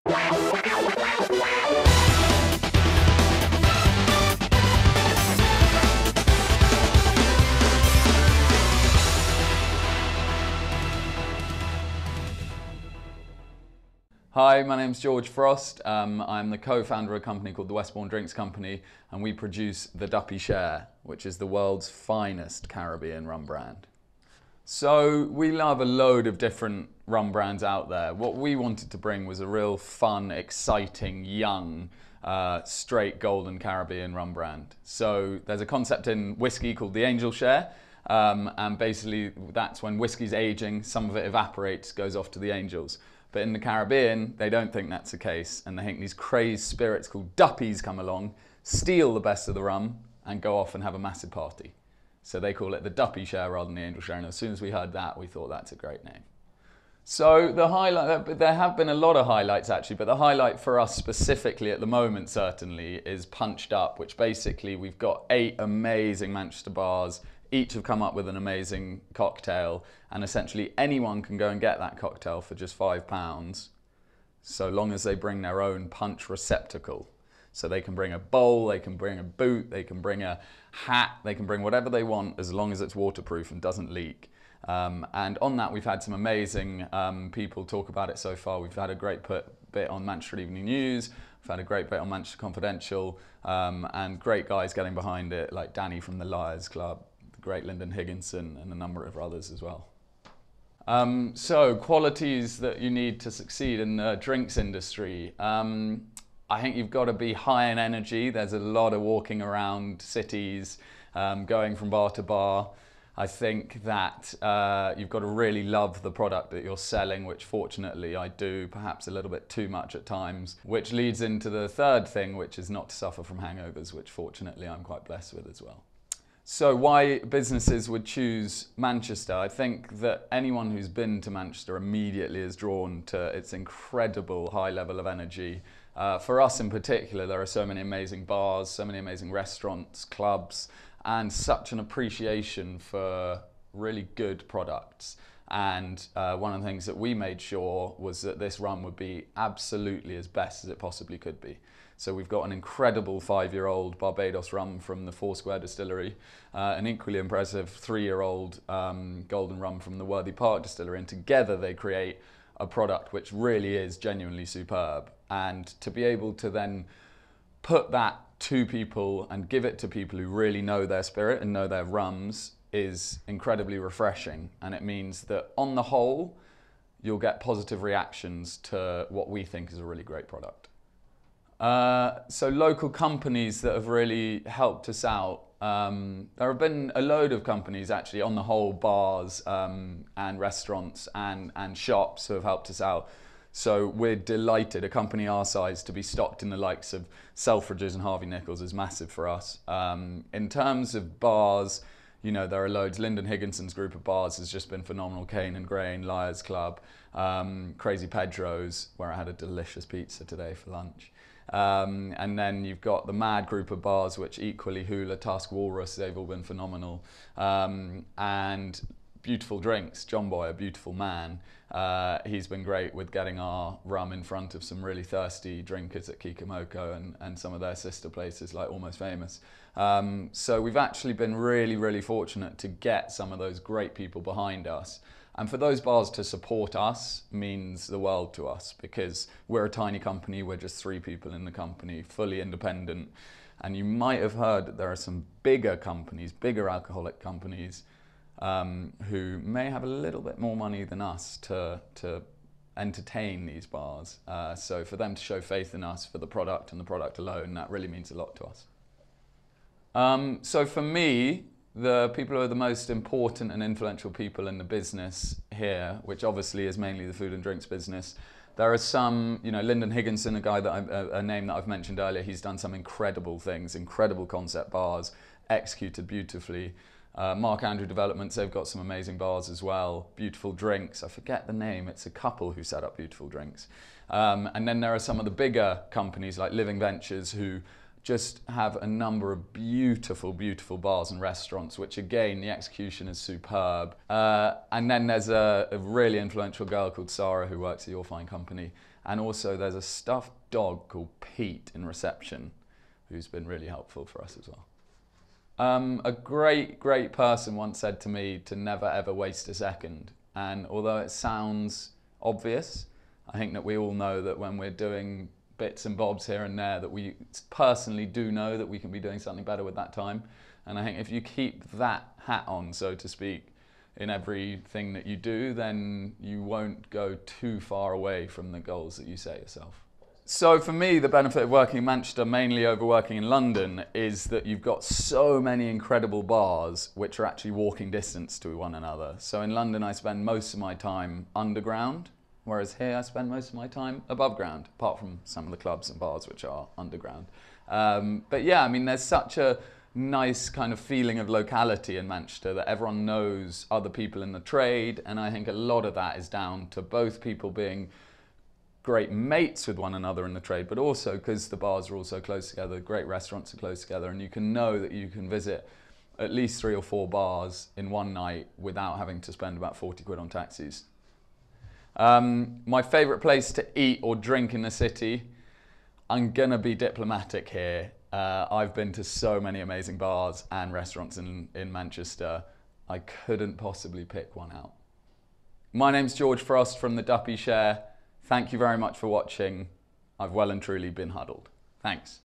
Hi, my name's George Frost. I'm the co-founder of a company called the Westbourne Drinks Company, and we produce the Duppy Share, which is the world's finest Caribbean rum brand. So we love a load of different rum brands out there. What we wanted to bring was a real fun, exciting, young, straight golden Caribbean rum brand. So there's a concept in whiskey called the Angel Share, and basically that's when whiskey's aging, some of it evaporates, goes off to the angels. But in the Caribbean, they don't think that's the case, and they think these crazed spirits called Duppies come along, steal the best of the rum, and go off and have a massive party. So they call it the Duppy Share rather than the Angel Share, and as soon as we heard that, we thought that's a great name. So the highlight, there have been a lot of highlights actually, but the highlight for us specifically at the moment certainly is Punched Up, which basically we've got 8 amazing Manchester bars. Each have come up with an amazing cocktail, and essentially anyone can go and get that cocktail for just £5, so long as they bring their own punch receptacle. So they can bring a bowl, they can bring a boot, they can bring a hat, they can bring whatever they want as long as it's waterproof and doesn't leak. And on that we've had some amazing people talk about it so far. We've had a great bit on Manchester Evening News, we've had a great bit on Manchester Confidential, and great guys getting behind it like Danny from the Liars Club, great Lyndon Higginson, and a number of others as well. So qualities that you need to succeed in the drinks industry. I think you've got to be high in energy. There's a lot of walking around cities, going from bar to bar. I think that you've got to really love the product that you're selling, which fortunately I do, perhaps a little bit too much at times, which leads into the third thing, which is not to suffer from hangovers, which fortunately I'm quite blessed with as well. So why businesses would choose Manchester? I think that anyone who's been to Manchester immediately is drawn to its incredible high level of energy. For us in particular, there are so many amazing bars, so many amazing restaurants, clubs, and such an appreciation for really good products. And one of the things that we made sure was that this rum would be absolutely as best as it possibly could be. So we've got an incredible 5-year-old Barbados rum from the Foursquare Distillery, an equally impressive 3-year-old golden rum from the Worthy Park Distillery, and together they create a product which really is genuinely superb. And to be able to then put that to people and give it to people who really know their spirit and know their rums is incredibly refreshing, and it means that on the whole you'll get positive reactions to what we think is a really great product. So local companies that have really helped us out. There have been a load of companies actually, on the whole, bars and restaurants and shops who have helped us out. So we're delighted, a company our size, to be stocked in the likes of Selfridges and Harvey Nichols is massive for us. In terms of bars, you know, there are loads. Lyndon Higginson's group of bars has just been phenomenal. Cane and Grain, Liars Club, Crazy Pedro's, where I had a delicious pizza today for lunch. And then you've got the Mad group of bars, which equally, Hula, Tusk, Walrus, they've all been phenomenal. And beautiful drinks. John Boy, a beautiful man. He's been great with getting our rum in front of some really thirsty drinkers at Kikamoko and some of their sister places like Almost Famous. So we've actually been really, really fortunate to get some of those great people behind us. And for those bars to support us means the world to us, because we're a tiny company, we're just 3 people in the company, fully independent. And you might have heard that there are some bigger companies, bigger alcoholic companies, who may have a little bit more money than us to entertain these bars. So for them to show faith in us for the product and the product alone, that really means a lot to us. So for me, the people who are the most important and influential people in the business here, which obviously is mainly the food and drinks business, there are some, you know, Lyndon Higginson, a name that I've mentioned earlier, he's done some incredible things, incredible concept bars, executed beautifully. Mark Andrew Developments, they've got some amazing bars as well. Beautiful Drinks, I forget the name, it's a couple who set up Beautiful Drinks. And then there are some of the bigger companies like Living Ventures who just have a number of beautiful, beautiful bars and restaurants, which again, the execution is superb. And then there's a really influential girl called Sarah who works at Your Fine Company, And also there's a stuffed dog called Pete in reception, who's been really helpful for us as well. A great person once said to me to never ever waste a second. And although it sounds obvious, I think that we all know that when we're doing bits and bobs here and there, that we personally do know that we can be doing something better with that time. And I think if you keep that hat on, so to speak, in everything that you do, then you won't go too far away from the goals that you set yourself. So for me, the benefit of working in Manchester, mainly over working in London, is that you've got so many incredible bars which are actually walking distance to one another. So in London, I spend most of my time underground, whereas here I spend most of my time above ground, apart from some of the clubs and bars which are underground. But yeah, I mean, there's such a nice kind of feeling of locality in Manchester that everyone knows other people in the trade, and I think a lot of that is down to both people being great mates with one another in the trade, but also because the bars are all so close together, great restaurants are close together, and you can know that you can visit at least 3 or 4 bars in one night without having to spend about 40 quid on taxis. My favourite place to eat or drink in the city, I'm gonna be diplomatic here. I've been to so many amazing bars and restaurants in Manchester, I couldn't possibly pick one out. My name's George Frost from the Duppy Share. Thank you very much for watching. I've well and truly been huddled. Thanks.